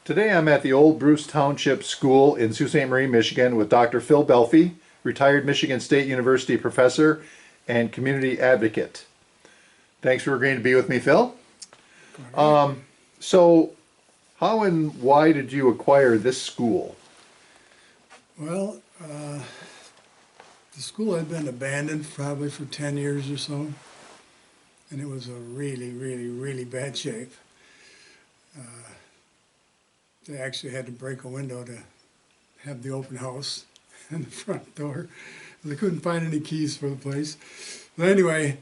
Today I'm at the Old Bruce Township School in Sault Sainte Marie, Michigan with Dr. Phil Bellfy, retired Michigan State University professor and community advocate. Thanks for agreeing to be with me, Phil. So, how and why did you acquire this school? Well, the school had been abandoned probably for 10 years or so, and it was a really bad shape. They actually had to break a window to have the open house and the front door. They couldn't find any keys for the place. But anyway,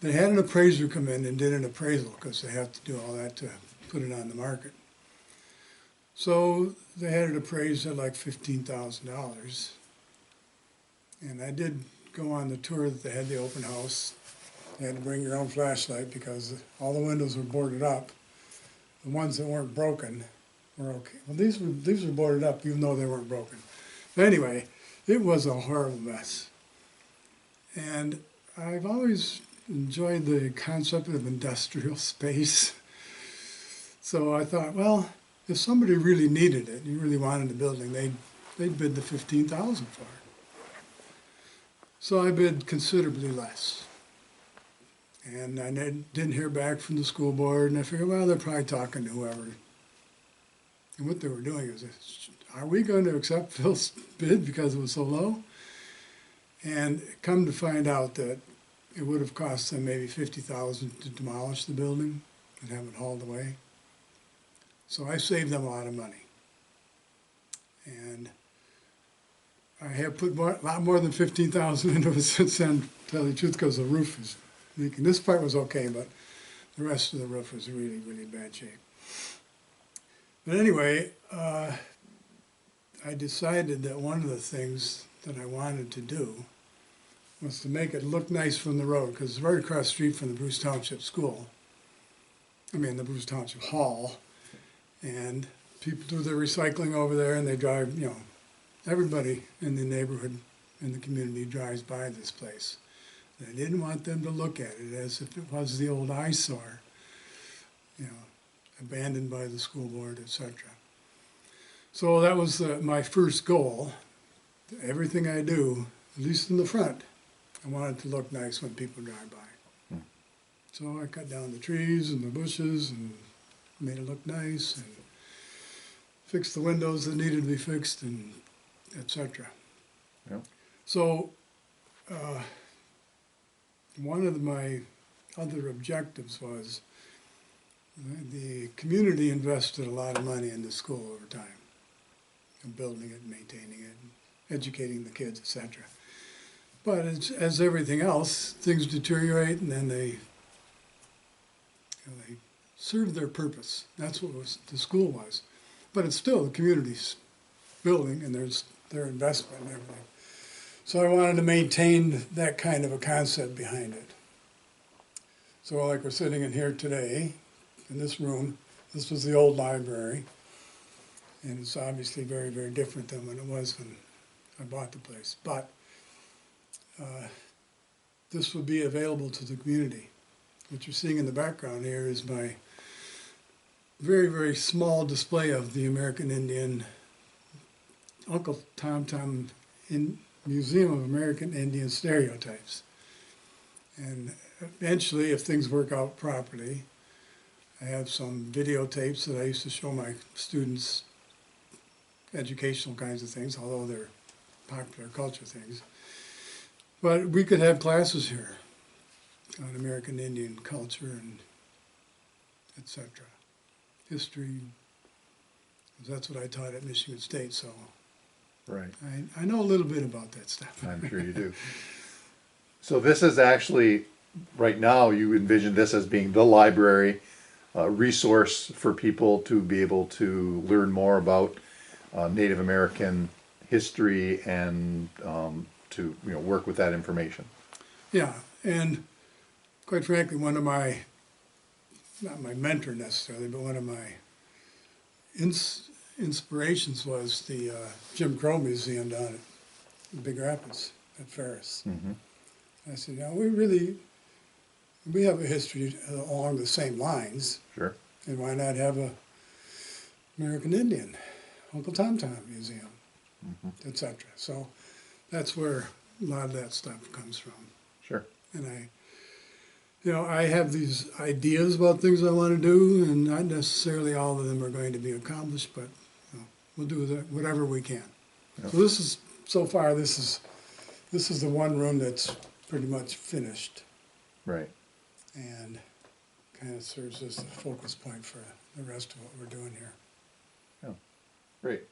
they had an appraiser come in and did an appraisal because they have to do all that to put it on the market. So they had it appraised at like $15,000. And I did go on the tour that they had the open house. You had to bring your own flashlight because all the windows were boarded up. The ones that weren't broken were okay. Well, these were boarded up even though they weren't broken. But anyway, it was a horrible mess. And I've always enjoyed the concept of industrial space. So I thought, well, if somebody really needed it, you really wanted the building, they'd bid the $15,000 for it. So I bid considerably less. And I didn't hear back from the school board, and I figured, well, they're probably talking to whoever. And what they were doing is, are we going to accept Phil's bid because it was so low? And come to find out that it would have cost them maybe $50,000 to demolish the building and have it hauled away. So I saved them a lot of money. And I have put a lot more than $15,000 into it since then, to tell you the truth, because the roof is leaking. This part was okay, but the rest of the roof was really bad shape. But anyway, I decided that one of the things that I wanted to do was to make it look nice from the road, because it's right across the street from the Bruce Township School. I mean, the Bruce Township Hall. And people do their recycling over there, and they drive, everybody in the neighborhood, in the community, drives by this place. And I didn't want them to look at it as if it was the old eyesore, abandoned by the school board, etc. So that was my first goal. Everything I do, at least in the front, I want it to look nice when people drive by. So I cut down the trees and the bushes and made it look nice and fixed the windows that needed to be fixed, and etc. Yep. So one of my other objectives was the community invested a lot of money in the school over time, in building it, maintaining it, educating the kids, etc. But as everything else, things deteriorate, and then they serve their purpose. That's what the school was. But it's still the community's building, and there's their investment and everything. So I wanted to maintain that kind of a concept behind it. So like we're sitting in here today, in this room, this was the old library, and it's obviously very different than when it was when I bought the place. But this would be available to the community. What you're seeing in the background here is my very small display of the American Indian, Uncle Tom Museum of American Indian Stereotypes. And eventually, if things work out properly, I have some videotapes that I used to show my students, educational kinds of things, although they're popular culture things. But we could have classes here on American Indian culture and etc. History. That's what I taught at Michigan State, so Right. I know a little bit about that stuff. I'm sure you do. So this is actually, right now, you envision this as being the library, resource for people to be able to learn more about Native American history and to work with that information. Yeah, and quite frankly, one of my, not my mentor necessarily, but one of my inspirations was the Jim Crow Museum down at Big Rapids at Ferris. Mm-hmm. I said, we have a history along the same lines. Sure. And why not have American Indian, Uncle Tom Tom Museum, etc. So that's where a lot of that stuff comes from. Sure. And I have these ideas about things I want to do, and not necessarily all of them are going to be accomplished, but we'll do whatever we can. Yep. So so far this is the one room that's pretty much finished, Right. and kind of serves as the focus point for the rest of what we're doing here. Yeah. Great.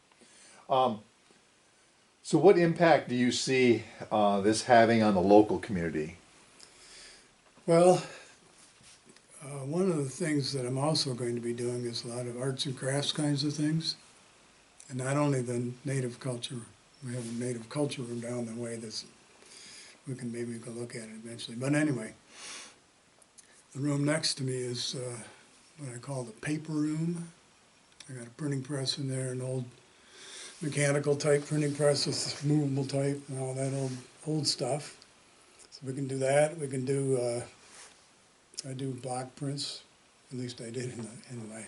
So what impact do you see this having on the local community? Well, one of the things that I'm also going to be doing is a lot of arts and crafts kinds of things. And not only the native culture, we have a native culture room down the way that's, maybe we can look at it eventually. But anyway, the room next to me is what I call the paper room. I got a printing press in there, an old mechanical type printing press with movable type and all that old stuff. So we can do that. We can do, I do block prints, at least I did in my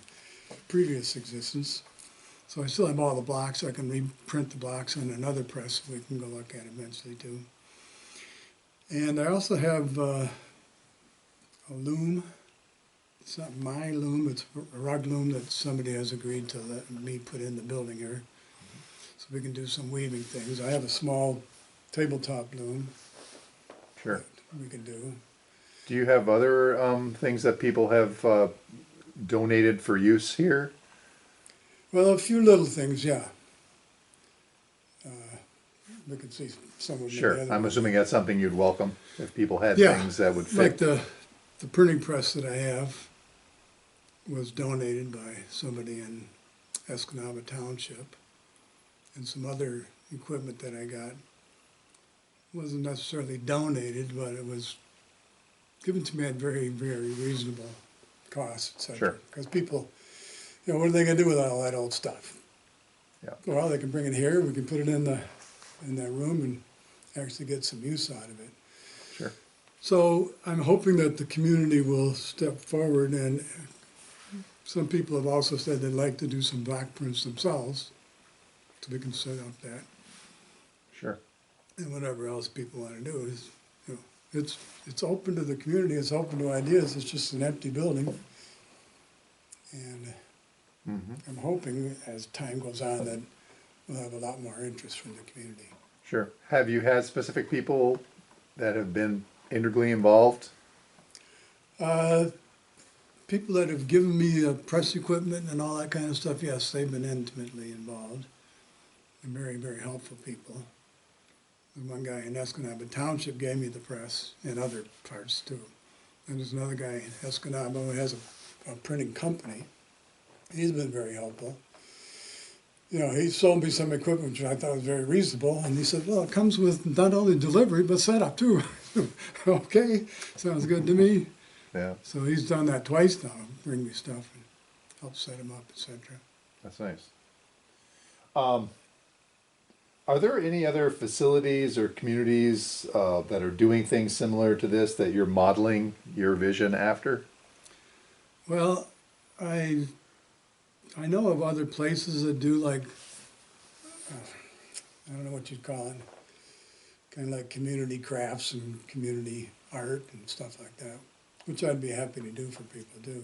previous existence. So I still have all the blocks. I can reprint the blocks on another press we can go look at eventually too. And I also have a loom. It's not my loom, it's a rug loom that somebody has agreed to let me put in the building here. So we can do some weaving things. I have a small tabletop loom Sure. that we can do. Do you have other things that people have donated for use here? Well, a few little things, yeah. We can see some of them. Sure. I'm assuming that's something you'd welcome if people had Yeah, things that would fit. like the printing press that I have was donated by somebody in Escanaba Township, and some other equipment that I got wasn't necessarily donated, but it was given to me at very, very reasonable cost, etc. Sure. Because people, what are they going to do with all that old stuff? Yeah. Well, they can bring it here. We can put it in that room and actually get some use out of it. Sure. So I'm hoping that the community will step forward, and some people have also said they'd like to do some block prints themselves, so we can set up that. Sure. And whatever else people want to do is, it's open to the community. It's open to ideas. It's just an empty building, and I'm hoping as time goes on that we'll have a lot more interest from the community. Sure. Have you had specific people that have been integrally involved? People that have given me press equipment and all that kind of stuff, yes, they've been intimately involved. They're very, very helpful people. And one guy in Escanaba Township gave me the press and other parts too. And there's another guy in Escanaba who has a printing company. He's been very helpful. He sold me some equipment which I thought was very reasonable, and he said, well, it comes with not only delivery, but setup too. Okay, sounds good to me. Yeah. So he's done that twice now, bring me stuff and help set him up, etc. That's nice. Are there any other facilities or communities that are doing things similar to this that you're modeling your vision after? Well, I know of other places that do like, I don't know what you'd call it, kind of like community crafts and community art and stuff like that, which I'd be happy to do for people too.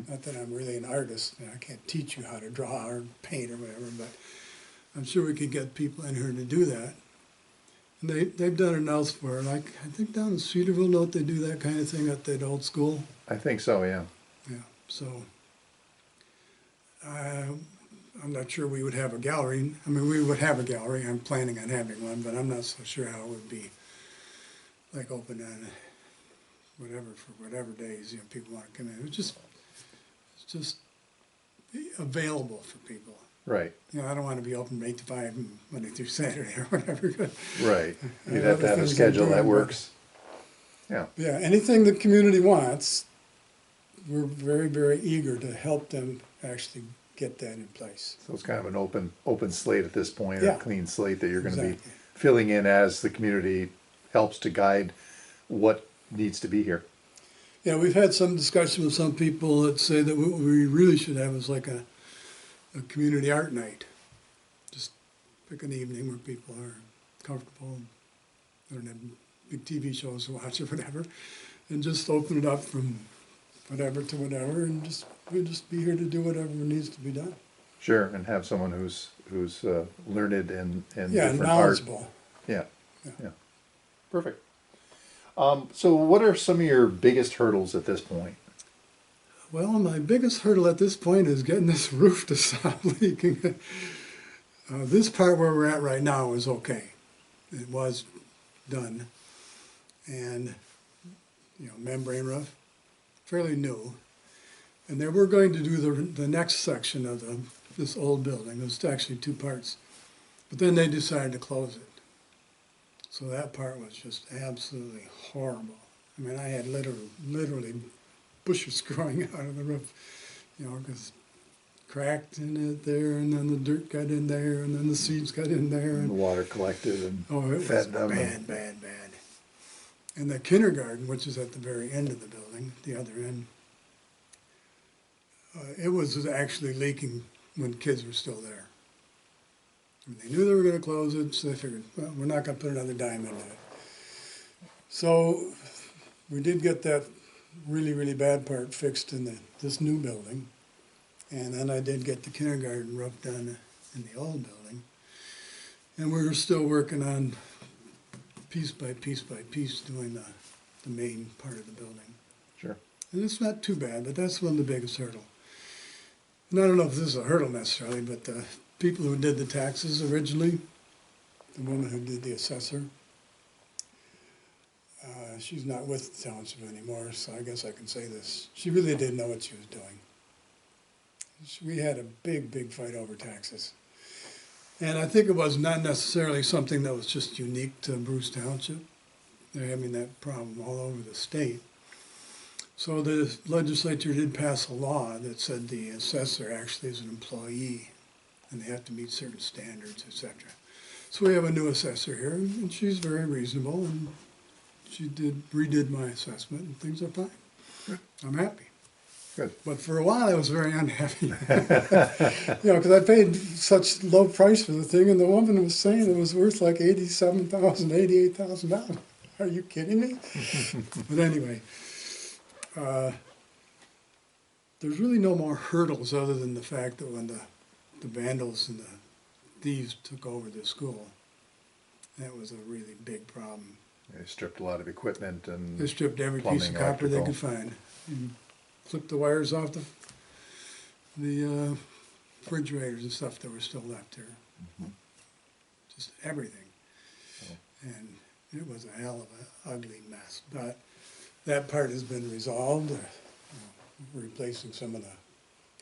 Not that I'm really an artist, and I can't teach you how to draw or paint or whatever, but I'm sure we could get people in here to do that. And they've done it elsewhere. Like, I think down in Cedarville, don't they do that kind of thing at that old school? I think so, yeah. Yeah, so I'm not sure we would have a gallery. I mean, we would have a gallery. I'm planning on having one, but I'm not so sure how it would be, like, open on whatever, for whatever days, people want to come in. It's just available for people. Right. I don't want to be open 8 to 5 Monday through Saturday or whatever. Right. You'd have to have a schedule that works. Yeah. Yeah, anything the community wants, we're very, very eager to help them actually get that in place. So it's kind of an open slate at this point, Yeah. a clean slate that you're going to be Exactly. filling in as the community helps to guide what needs to be here. Yeah, we've had some discussion with some people that say that what we really should have is like a a community art night. Just pick an evening where people are comfortable, they don't have big TV shows to watch or whatever, and just open it up from whatever to whatever, and we'll just be here to do whatever needs to be done. Sure, and have someone who's learned in Yeah, different art. knowledgeable. Yeah, Yeah. yeah, perfect. So what are some of your biggest hurdles at this point? Well, my biggest hurdle at this point is getting this roof to stop leaking. This part where we're at right now is okay. It was done. And, membrane roof, fairly new. And then we're going to do the next section of this old building. It's actually two parts. But then they decided to close it. So that part was just absolutely horrible. I mean, I had literally bushes growing out of the roof, because cracked in it there, and then the dirt got in there, and then the seeds got in there. The And, water collected and oh, it was bad. And the kindergarten, which is at the very end of the building, the other end, it was actually leaking when kids were still there. And they knew they were going to close it, so they figured, well, we're not going to put another dime into it. So we did get that really, really bad part fixed in this new building. And then I did get the kindergarten roof done in the old building. And we're still working on piece by piece by piece doing the main part of the building. sure. And it's not too bad, but that's one of the biggest hurdles. And I don't know if this is a hurdle necessarily, but the people who did the taxes originally, the woman who did the assessor, she's not with the township anymore, so I guess I can say this. She really didn't know what she was doing. We had a big fight over taxes. And I think it was not necessarily something that was just unique to Bruce Township. They're having that problem all over the state. So the legislature did pass a law that said the assessor actually is an employee and they have to meet certain standards, etc. So we have a new assessor here, and she's very reasonable, and she redid my assessment, and things are fine. Good. I'm happy. Good. But for a while I was very unhappy, because I paid such low price for the thing, and the woman was saying it was worth like $87,000, $88,000. Are you kidding me? But anyway, there's really no more hurdles other than the fact that when the vandals and the thieves took over the school, that was a really big problem. They stripped a lot of equipment and They stripped every plumbing, piece of copper they electrical. could find. And clipped the wires off the refrigerators and stuff that were still left there. Mhm. Just everything. Oh. And it was a hell of an ugly mess. But that part has been resolved. We're replacing some of the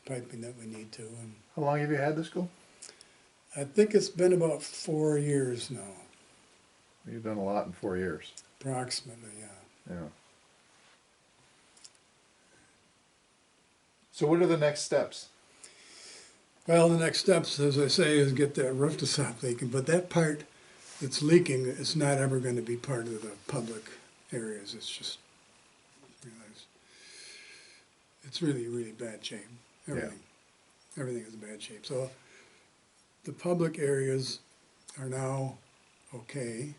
piping that we need to. And How long have you had the school? I think it's been about 4 years now, You've done a lot in 4 years. approximately, yeah. Yeah. So what are the next steps? Well, the next steps, as I say, is get that roof to stop leaking. But that part that's leaking, it's not ever going to be part of the public areas. It's just, it's really, really bad shape. Everything is in bad shape. So the public areas are now okay.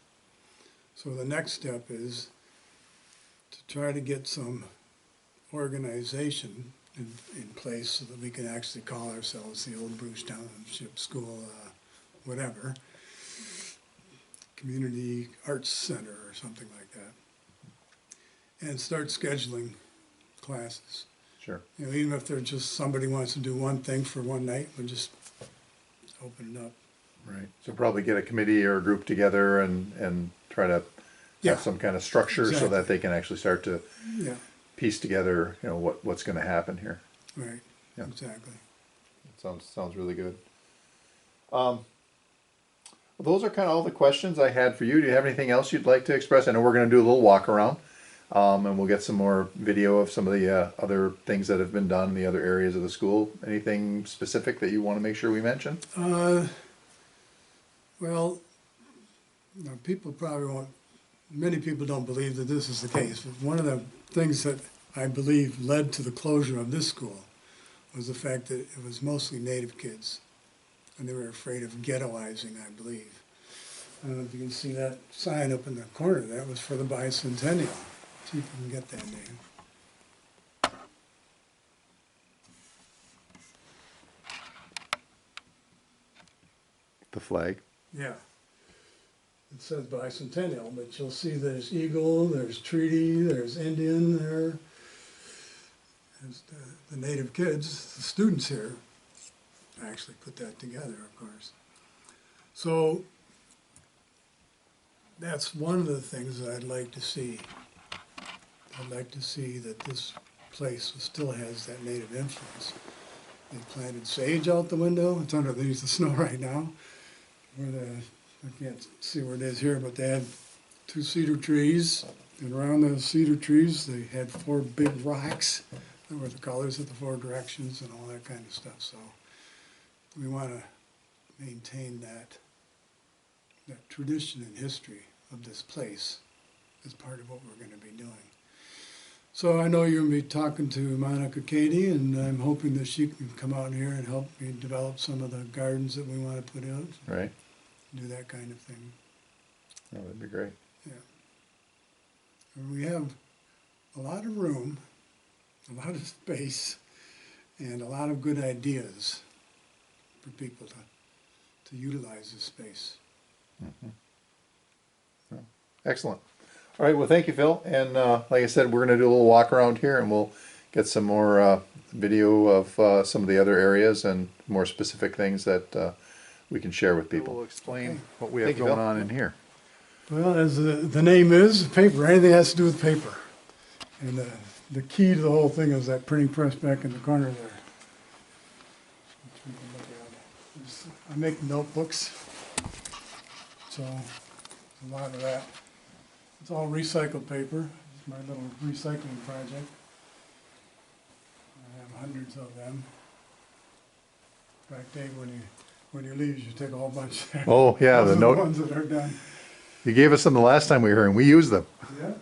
So the next step is to try to get some organization in place so that we can actually call ourselves the Old Bruce Township School, whatever, Community Arts Center or something like that, and start scheduling classes. Sure. Even if they're just somebody wants to do one thing for one night, we'll just open it up. Right. So probably get a committee or a group together and try to Yeah. have some kind of structure so Exactly. that they can actually start to Yeah, piece together, what's going to happen here. right, Yeah. exactly. Sounds really good. Well, those are kind of all the questions I had for you. Do you have anything else you'd like to express? I know we're going to do a little walk around, and we'll get some more video of some of the other things that have been done in the other areas of the school. Anything specific that you want to make sure we mention? Well, people probably won't, many people don't believe that this is the case, but one of the things that I believe led to the closure of this school was the fact that it was mostly native kids, and they were afraid of ghettoizing, I believe. I don't know if you can see that sign up in the corner. That was for the bicentennial. See if you can get that name. The flag. Yeah. It says bicentennial, but you'll see there's eagle, there's treaty, there's Indian there. There's the native kids, the students here, actually put that together, of course. So that's one of the things that I'd like to see. I'd like to see that this place still has that native influence. They planted sage out the window. It's underneath the snow right now. I can't see where it is here, but they had 2 cedar trees, and around those cedar trees they had 4 big rocks that were the colors of the 4 directions and all that kind of stuff. So we want to maintain that tradition and history of this place as part of what we're going to be doing. So I know you're going to be talking to Monica Katie, and I'm hoping that she can come out here and help me develop some of the gardens that we want to put out. Right. Do that kind of thing. Oh, that'd be great. Yeah. And we have a lot of room, a lot of space, and a lot of good ideas for people to utilize this space. Mm-hmm. Well, excellent. All right. Well, thank you, Phil. And like I said, we're going to do a little walk around here, and we'll get some more video of some of the other areas and more specific things that we can share with people. We'll explain what we have going on in here. Well, as the name is, paper, anything that has to do with paper. And the key to the whole thing is that printing press back in the corner there. Which we can look at. I make notebooks, so a lot of that. It's all recycled paper. It's my little recycling project. I have hundreds of them. In fact, Dave, when you leave, you take a whole bunch. Oh, yeah, Those the are note. the ones that are done. You gave us some the last time we were here, and we used them. Yeah.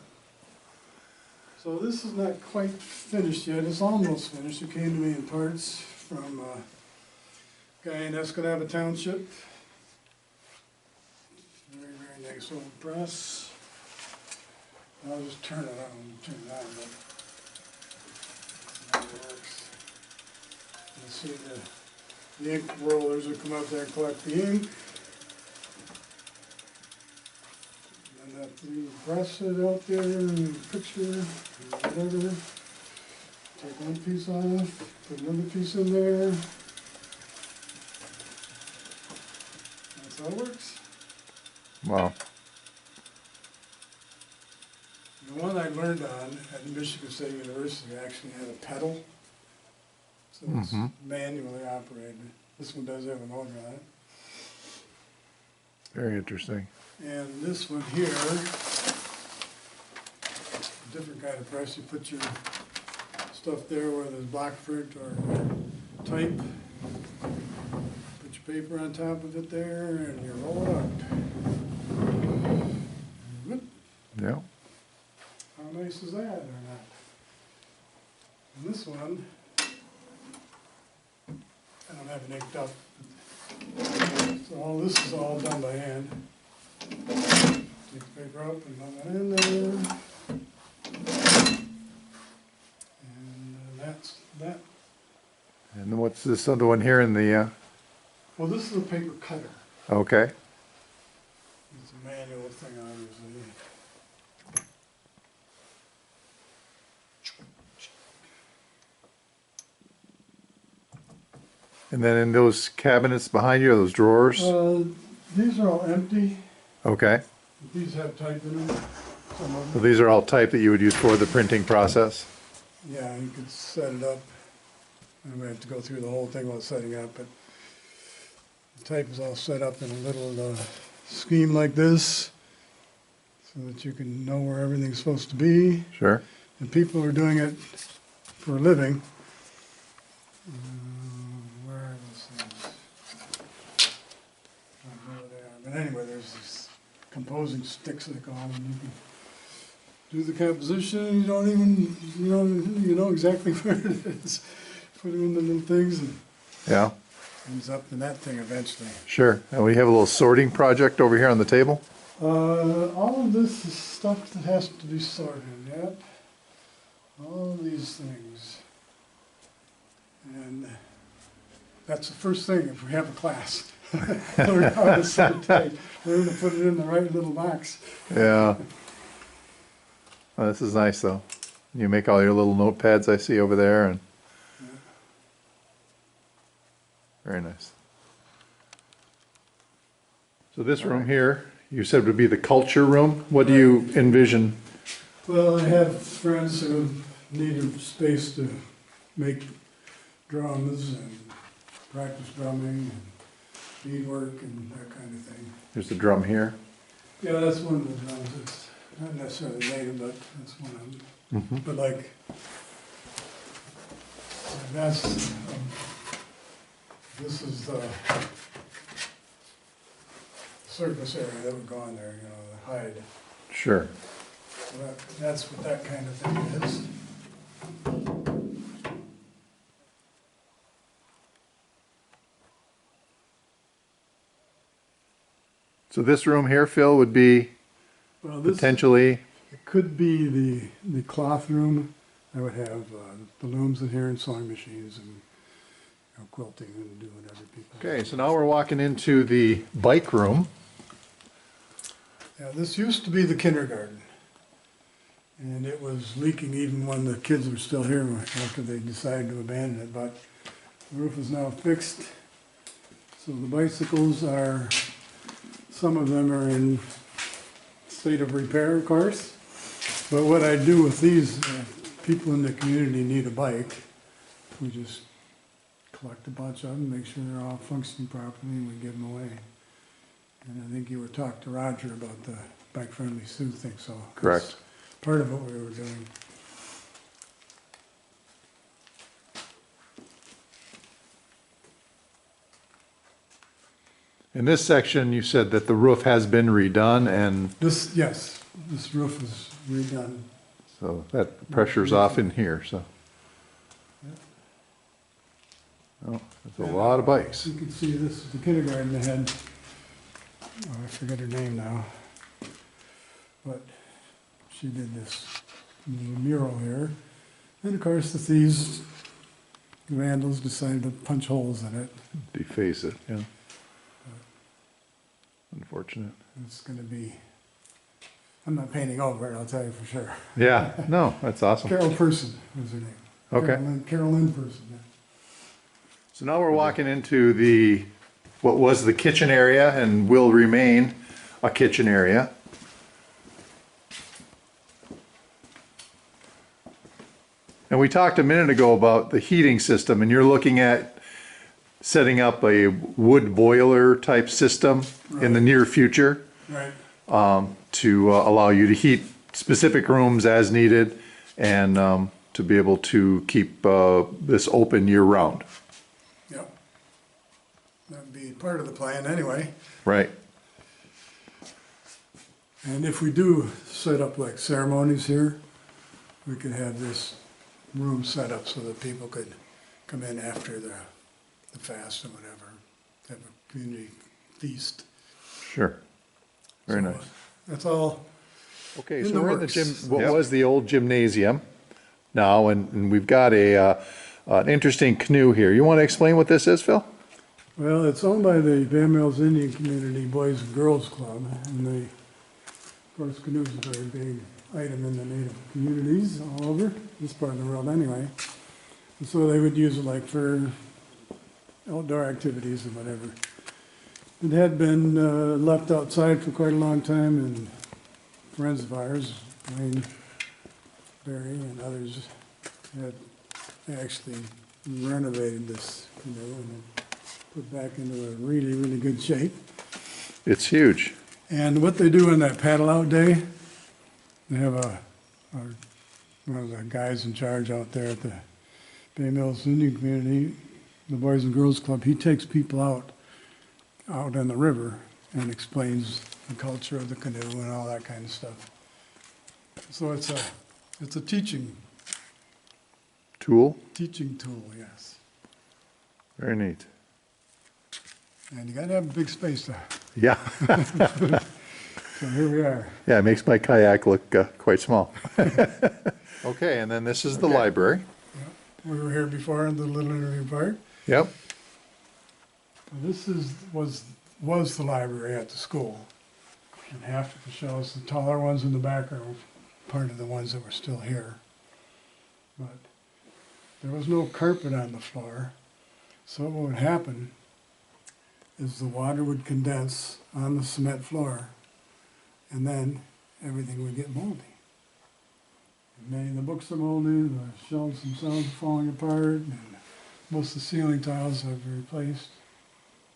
So this is not quite finished yet. It's almost finished. It came to me in parts from a guy in Escanaba Township. Very, very nice old press. I'll just turn it on, but it works. You see the ink rollers that come up there and collect the ink. And after you press it out there and picture or whatever, take one piece off, put another piece in there. That's how it works. Wow. The one I learned on at Michigan State University actually had a pedal, so it's manually operated. This one does have a motor on it. Very interesting. And this one here, a different kind of press. You put your stuff there where there's block print or type. Put your paper on top of it there, and you roll it out. Whoop. Yeah. How nice is that, or not? And this one, I don't have it inked up. So this is all done by hand. Take the paper up and run that in there. And that's that. And then what's this other one here in the, Well, this is a paper cutter. okay. It's a manual thing, obviously. And then in those cabinets behind you, those drawers? These are all empty. Okay. These have type in them. Some of So them. these are all type that you would use for the printing process? Yeah, you could set it up. I'm gonna have to go through the whole thing while setting it up, but the type is all set up in a little scheme like this, so that you can know where everything's supposed to be. Sure. And people are doing it for a living. Where are those things? I don't know where they are. But anyway, there's these composing sticks, they call them. You can do the composition, you don't even, you know exactly where it is. put it in the little things and Yeah, ends up in that thing eventually. sure. And we have a little sorting project over here on the table. All of this is stuff that has to be sorted, yep. All of these things. And that's the first thing if we have a class. Learn how to sort tape. Learn to put it in the right little box. Yeah. Oh, this is nice though. You make all your little notepads I see over there, and very nice. So this room here, you said would be the culture room. What do you envision? Well, I have friends who need a space to make drums and practice drumming and beadwork and that kind of thing. There's the drum here. Yeah, that's one of the drums. It's not necessarily native, but that's one of them. Mm-hmm. But like, that's, this is the surface area that would go on there, you know, the hide. Sure. So that's what that kind of thing is. So this room here, Phil, would be Well, this potentially, it could be the cloth room. I would have the looms in here and sewing machines and quilting and do whatever people. okay, so now we're walking into the bike room. Yeah, this used to be the kindergarten. And it was leaking even when the kids were still here after they decided to abandon it. But the roof is now fixed. So the bicycles are, some of them are in state of repair, of course. But what I do with these, people in the community need a bike. We just collect a bunch of them, make sure they're all functioning properly, and we give them away. And I think you were talking to Roger about the bike-friendly Sioux thing, so. Correct. that's part of what we were doing. In this section, you said that the roof has been redone, and This, yes, this roof is redone. so that pressure's off in here, so. Oh, there's a lot of bikes. You can see this is the kindergarten they had, oh, I forget her name now. But she did this mural here. And of course, the thieves, the vandals decided to punch holes in it. Deface it, yeah. Unfortunate. It's gonna be, I'm not painting over it, I'll tell you for sure. Yeah, no, that's awesome. Carol Person was her name. Okay. Carol Lynn Person, yeah. So now we're walking into the, what was the kitchen area and will remain a kitchen area. And we talked a minute ago about the heating system, and you're looking at setting up a wood boiler type system in the near future Right. to allow you to heat specific rooms as needed, and to be able to keep this open year round. Yep. That'd be part of the plan anyway. Right. And if we do set up like ceremonies here, we could have this room set up so that people could come in after the fast or whatever, have a community feast. Sure. Very So, nice. That's all. Okay, in so the we're in the works. gym, what was the old gymnasium now, and we've got an interesting canoe here. You want to explain what this is, Phil? Well, it's owned by the Van Mills Indian Community Boys and Girls Club, and of course, canoes are a very big item in the Native communities all over, this part of the world anyway. And so they would use it like for outdoor activities and whatever. It had been left outside for quite a long time, and friends of ours, Wayne Berry and others, had actually renovated this canoe and put back into a really, really good shape. It's huge. And what they do on that paddle out day, they have one of the guys in charge out there at the Bay Mills Indian Community, the Boys and Girls Club. He takes people out on the river and explains the culture of the canoe and all that kind of stuff. So it's a teaching tool. teaching tool, yes. Very neat. And you gotta have a big space there. Yeah. So here we are. Yeah, it makes my kayak look quite small. Okay, and then this is the Okay. library. We were here before in the little interview part. Yep. This was the library at the school. And half of the shelves, the taller ones in the back are part of the ones that were still here. But there was no carpet on the floor. So what would happen is the water would condense on the cement floor, and then everything would get moldy. And many of the books are moldy, the shelves themselves are falling apart, and most of the ceiling tiles have been replaced.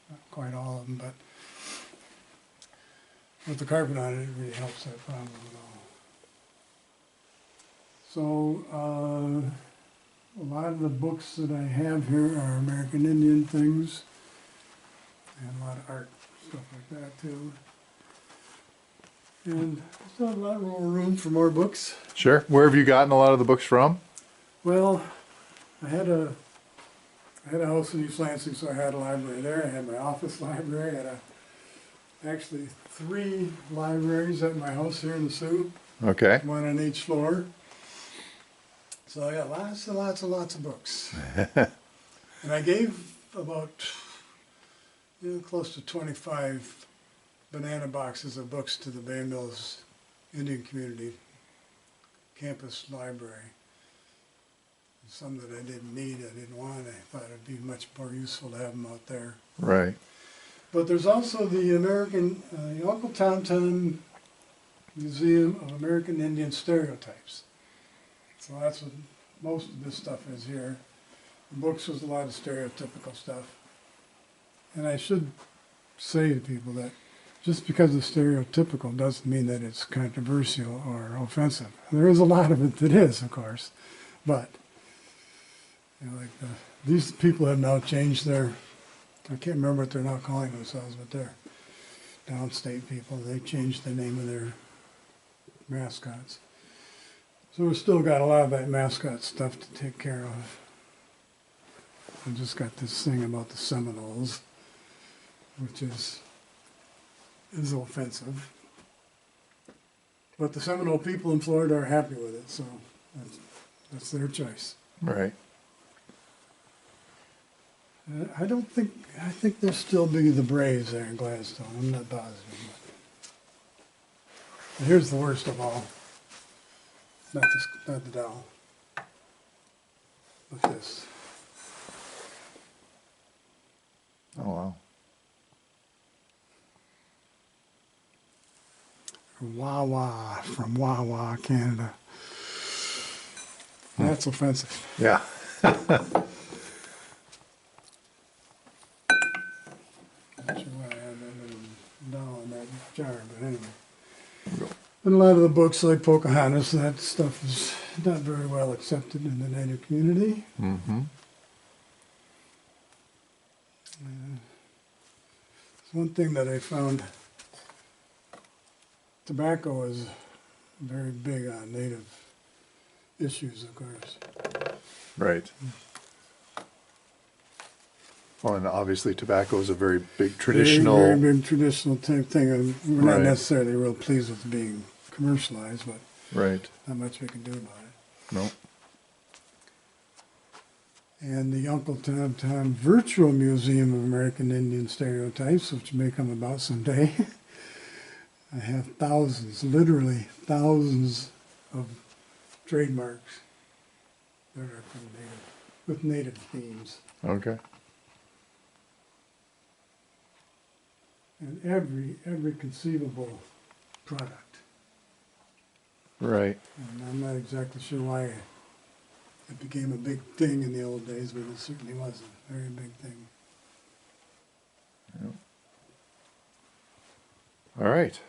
Not quite all of them, but with the carpet on it, it really helps that problem at all. So a lot of the books that I have here are American Indian things, and a lot of art, stuff like that too. And still have a lot more room for more books. Sure. Where have you gotten a lot of the books from? Well, I had a house in East Lansing, so I had a library there. I had my office library. I had actually 3 libraries at my house here in the Sioux, Okay. one on each floor. So I got lots and lots and lots of books. And I gave about close to 25 banana boxes of books to the Bay Mills Indian Community Campus Library. Some that I didn't need, I didn't want. I thought it'd be much more useful to have them out there. Right. But there's also the Uncle Tom Tom Museum of American Indian Stereotypes. So that's what most of this stuff is here. The books was a lot of stereotypical stuff. And I should say to people that just because it's stereotypical doesn't mean that it's controversial or offensive. There is a lot of it that is, of course, but these people have now changed their, I can't remember what they're now calling themselves, but they're downstate people. They changed the name of their mascots. So we've still got a lot of that mascot stuff to take care of. I just got this thing about the Seminoles, which is offensive. But the Seminole people in Florida are happy with it, so that's their choice. Right. I think there'll still be the Braves there in Gladstone. I'm not positive. But here's the worst of all. Not the doll. Look at this. Oh, wow. Wawa from Wawa, Canada. That's offensive. Yeah. Not sure why I had that little doll in that jar, but anyway. And a lot of the books like Pocahontas, that stuff is not very well accepted in the Native community. Mm-hmm. It's one thing that I found, tobacco is very big on Native issues, of course. Right. Well, and obviously tobacco is a very big traditional. Very, very big traditional type thing. And we're not Right. necessarily real pleased with it being commercialized, but Right. not much we can do about it. No. And the Uncle Tom Tom Virtual Museum of American Indian Stereotypes, which may come about someday. I have thousands, literally thousands of trademarks that are from Native, with Native themes. Okay. And every conceivable product. Right. And I'm not exactly sure why it became a big thing in the old days, but it certainly was a very big thing. Yep. All right.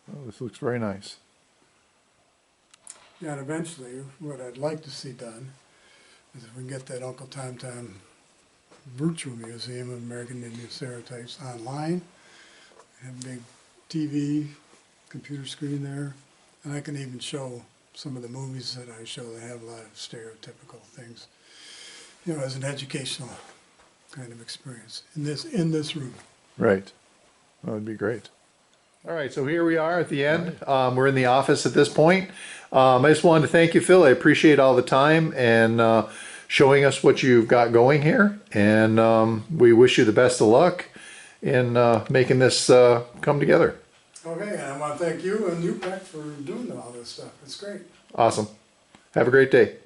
Well, this looks very nice. Yeah, and eventually, what I'd like to see done is if we can get that Uncle Tom Tom Virtual Museum of American Indian Stereotypes online, have a big TV, computer screen there, and I can even show some of the movies that I show, they have a lot of stereotypical things, you know, as an educational kind of experience in this room. Right. That would be great. All right, so here we are at the end. We're in the office at this point. I just wanted to thank you, Phil. I appreciate all the time and showing us what you've got going here. And we wish you the best of luck in making this come together. Okay, and I want to thank you and you, Beck, for doing all this stuff. It's great. Awesome. Have a great day.